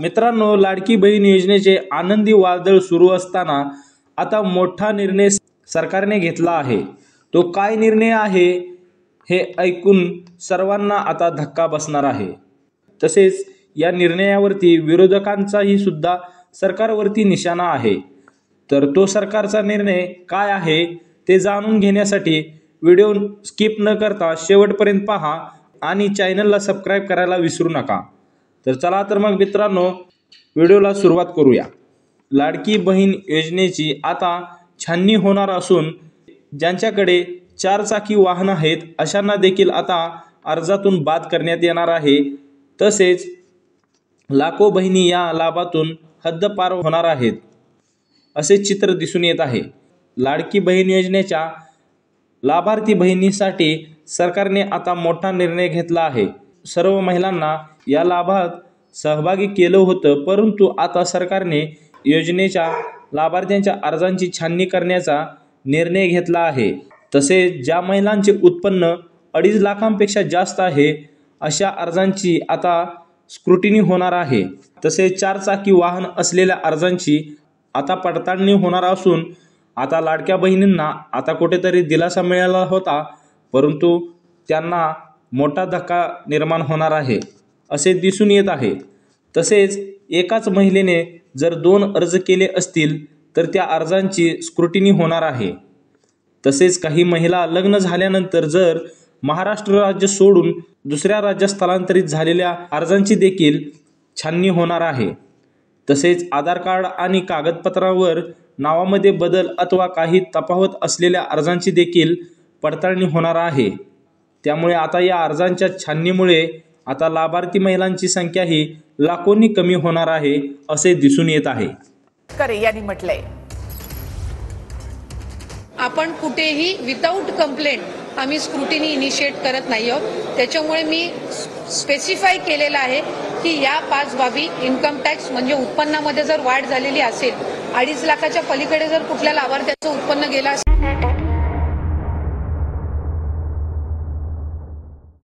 मित्रांनो, लाडकी बहीण योजनेचे आनंदी वादळ सुरू असताना आता मोठा निर्णय सरकारने घेतला आहे। तो काय निर्णय आहे हे ऐकून सर्वांना आता धक्का बसणार आहे। तसेच या निर्णयावरती विरोधकांचाही सुद्धा सरकारवरती निशाणा आहे। तर तो सरकारचा निर्णय काय आहे ते जाणून घेण्यासाठी व्हिडिओ स्किप न करता शेवटपर्यंत पहा आणि चॅनलला सबस्क्राइब करायला विसरू नका। तर चला तर मग मित्रांनो, व्हिडिओला सुरुवात करूया। लाडकी बहीण योजनेची आता छाननी होणार असून ज्यांच्याकडे 4 चाकी वाहन आहेत अशांना देखील आता अर्जातून बाद करण्यात येणार आहे। तसेच लाखो बहिणी या लाभातून हद्दपार होणार आहेत असे चित्र दिसून येत आहे। लाडकी बहीण योजनेच्या लाभार्थी बहिणींसाठी सरकारने आता मोठा निर्णय घेतला आहे। सर्व महिलांना या लाभात सहभागी केलं होतं, परंतु आता सरकारने योजनेच्या लाभार्थ्यांच्या अर्जांची छाननी करण्याचा निर्णय घेतला आहे। तसेच ज्या महिलांचे उत्पन्न 2.5 लाखांपेक्षा जास्त आहे अशा अर्जांची आता स्क्रुटिनी होणार आहे। तसेच 4 चाकी वाहन असलेल्या अर्जांची आता पडताळणी होणार असून आता लाडक्या बहिणींना आता कुठेतरी दिलासा मिळाला होता, परंतु त्यांना मोठा धक्का निर्माण होणार आहे असे दिसून येत आहे। तसेच एकाच महिलेने जर 2 अर्ज केले असतील तर त्या अर्जांची स्क्रुटिनी होणार आहे। तसेच काही महिला लग्न झाल्यानंतर जर महाराष्ट्र राज्य सोडून दुसऱ्या राज्यात स्थलांतरित झालेल्या अर्जांची देखील छाननी होणार आहे। तसेच आधार कार्ड आणि कागदपत्रांवर नावामध्ये बदल अथवा काही तफावत असलेल्या अर्जांची देखील पडताळणी होणार आहे। त्यामुळे आता या अर्जांच्या छाननीमुळे आता लाभार्थी महिलांची संख्याही लाखोंनी कमी होणार आहे असे दिसून येत आहे। यांनी म्हटलंय, आपण कुठेही विदाऊट कंप्लेंट आम्ही स्क्रुटिनी इनिशिएट करत नाही आहोत। त्याच्यामुळे मी स्पेसिफाय केलेलं आहे की या 5 बाबी इन्कम टॅक्स म्हणजे उत्पन्नामध्ये जर वाढ झालेली असेल, 2.5 लाखाच्या पलीकडे जर कुठल्या लाभार्थ्याचं उत्पन्न गेलं असेल